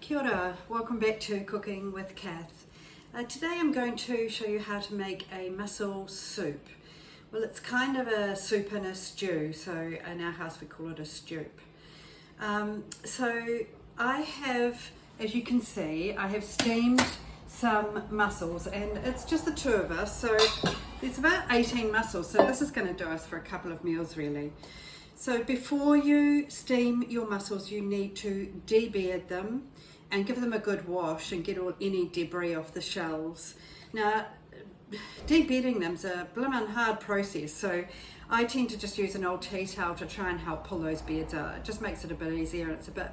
Kia ora, welcome back to Cooking with Kath. Today I'm going to show you how to make a mussel soup. Well, it's kind of a soup and a stew, so in our house we call it a stewp. So I have, as you can see, I have steamed some mussels, and it's just the two of us, so there's about 18 mussels, so this is going to do us for a couple of meals really. So before you steam your mussels, you need to de-beard them and give them a good wash and get any debris off the shells. Now, de-bearding them's a blimmin' hard process, so I tend to just use an old tea towel to try and help pull those beards out. It just makes it a bit easier, and it's a bit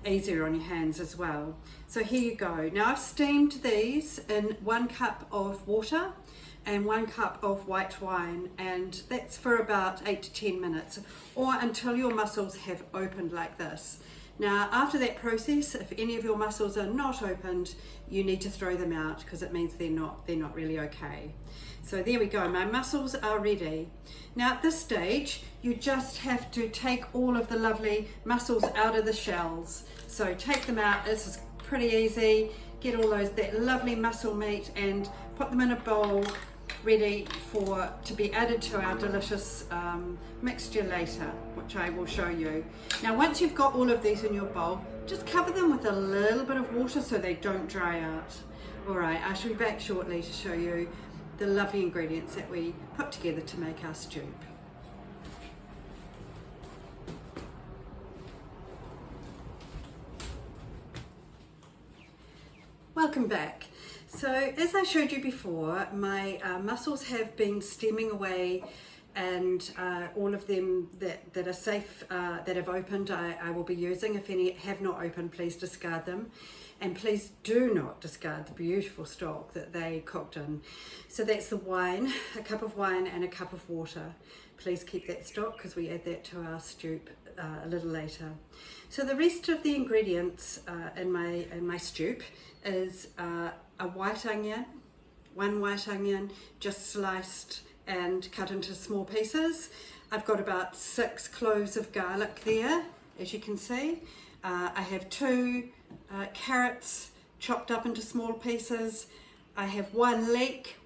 easier on your hands as well. So here you go. Now I've steamed these in 1 cup of water and 1 cup of white wine, and that's for about 8 to 10 minutes, or until your mussels have opened like this. Now after that process, if any of your mussels are not opened, you need to throw them out because it means they're not really okay. So there we go, my mussels are ready. Now at this stage, you just have to take all of the lovely mussels out of the shells. So take them out, this is pretty easy. Get all that lovely mussel meat and put them in a bowl, ready to be added to our delicious mixture later, which I will show you. Now once you've got all of these in your bowl, just cover them with a little bit of water so they don't dry out. Alright, I shall be back shortly to show you the lovely ingredients that we put together to make our stew. Welcome back. So as I showed you before, my mussels have been steaming away, and all of them that are safe, that have opened, I will be using. If any have not opened, please discard them, and please do not discard the beautiful stock that they cooked in. So that's the wine, a cup of wine and a cup of water. Please keep that stock because we add that to our stew a little later. So the rest of the ingredients in my stew is a white onion, 1 white onion, just sliced and cut into small pieces. I've got about 6 cloves of garlic there, as you can see. I have 2 carrots chopped up into small pieces. I have 1 leek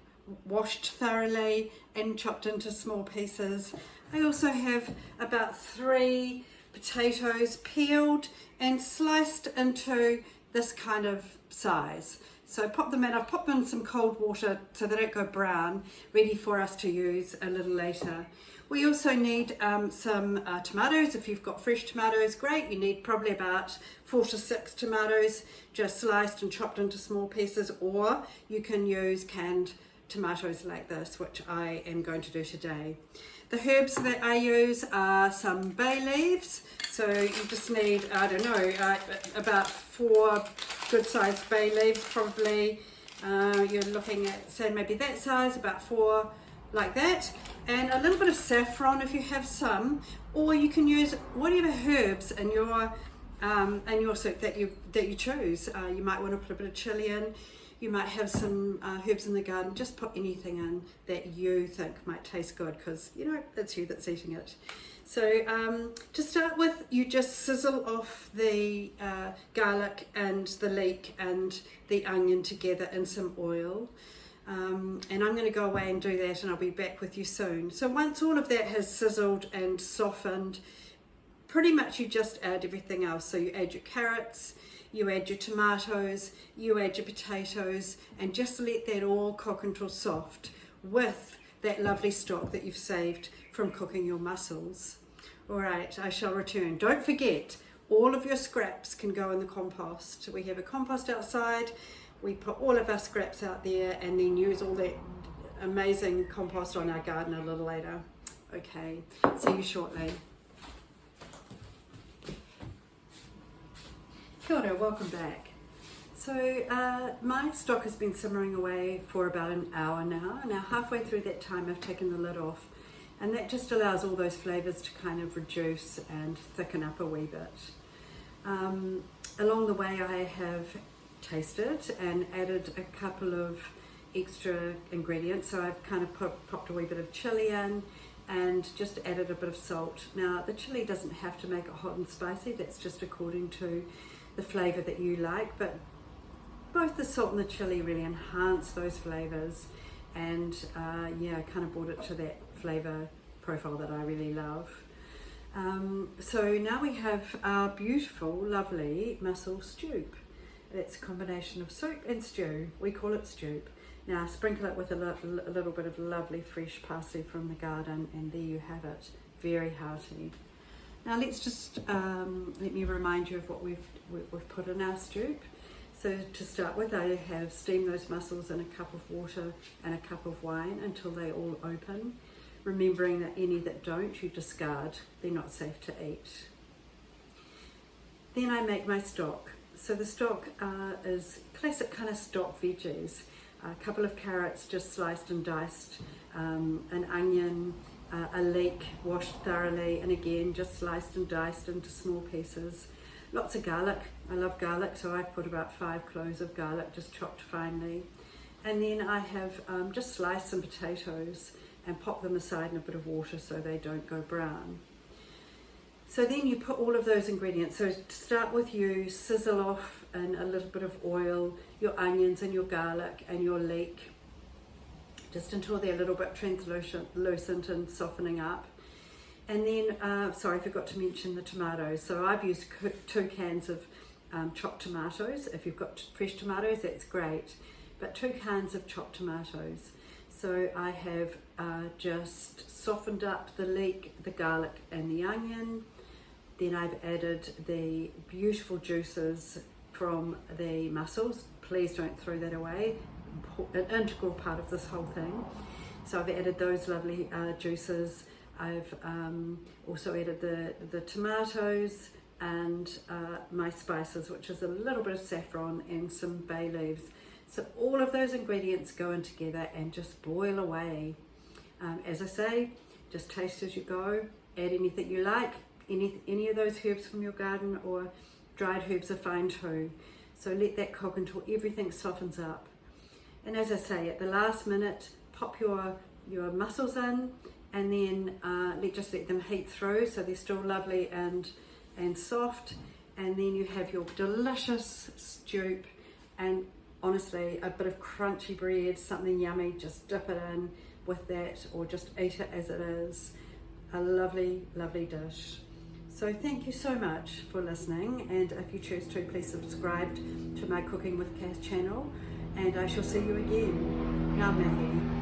washed thoroughly and chopped into small pieces. I also have about 3 potatoes peeled and sliced into this kind of size. So pop them in. I've popped them in some cold water so they don't go brown, ready for us to use a little later. We also need some tomatoes. If you've got fresh tomatoes, great. You need probably about 4 to 6 tomatoes, just sliced and chopped into small pieces, or you can use canned tomatoes like this, which I am going to do today. The herbs that I use are some bay leaves. So you just need, I don't know, about 4 good sized bay leaves probably. You're looking at, say, maybe that size, about 4 like that. And a little bit of saffron if you have some, or you can use whatever herbs in your soup that you choose. You might want to put a bit of chili in. You might have some herbs in the garden. Just put anything in that you think might taste good, because you know it's you that's eating it. So to start with, you just sizzle off the garlic and the leek and the onion together in some oil. And I'm going to go away and do that, and I'll be back with you soon. So once all of that has sizzled and softened, pretty much you just add everything else. So you add your carrots, you add your tomatoes, you add your potatoes, and just let that all cook until soft with that lovely stock that you've saved from cooking your mussels. All right, I shall return. Don't forget, all of your scraps can go in the compost. We have a compost outside. We put all of our scraps out there and then use all that amazing compost on our garden a little later. Okay, see you shortly. Kia ora, welcome back. So my stock has been simmering away for about an hour now. Now halfway through that time I've taken the lid off, and that just allows all those flavours to kind of reduce and thicken up a wee bit. Along the way I have tasted and added a couple of extra ingredients. So I've kind of popped a wee bit of chili in and just added a bit of salt. Now the chili doesn't have to make it hot and spicy, that's just according to the flavour that you like, but both the salt and the chili really enhance those flavours, and yeah, kind of brought it to that flavour profile that I really love. So now we have our beautiful, lovely mussel Stuoop. It's a combination of soup and stew. We call it Stuoop. Now sprinkle it with a little bit of lovely fresh parsley from the garden, and there you have it. Very hearty. Now let's just let me remind you of what we've put in our Stuoop. So to start with, I have steamed those mussels in a cup of water and a cup of wine until they all open, remembering that any that don't, you discard. They're not safe to eat. Then I make my stock. So the stock is classic kind of stock veggies. A couple of carrots just sliced and diced, an onion, a leek washed thoroughly, and again just sliced and diced into small pieces. Lots of garlic. I love garlic, so I've put about 5 cloves of garlic just chopped finely. And then I have just sliced some potatoes and pop them aside in a bit of water so they don't go brown. So then you put all of those ingredients. So to start with, you sizzle off in a little bit of oil your onions and your garlic and your leek, just until they're a little bit translucent and softening up. And then, sorry, I forgot to mention the tomatoes. So I've used 2 cans of chopped tomatoes. If you've got fresh tomatoes, that's great. But 2 cans of chopped tomatoes. So I have just softened up the leek, the garlic and the onion. Then I've added the beautiful juices from the mussels. Please don't throw that away. An integral part of this whole thing. So I've added those lovely juices. I've also added the tomatoes and my spices, which is a little bit of saffron and some bay leaves. So all of those ingredients go in together and just boil away. As I say, just taste as you go. Add anything you like. Any of those herbs from your garden or dried herbs are fine too. So let that cook until everything softens up. And as I say, at the last minute, pop your mussels in, and then just let them heat through so they're still lovely and soft. And then you have your delicious Stuoop, and honestly, a bit of crunchy bread, something yummy. Just dip it in with that, or just eat it as it is. A lovely, lovely dish. So thank you so much for listening, and if you choose to, please subscribe to my Cooking with Kath channel, and I shall see you again. Ngā mihi.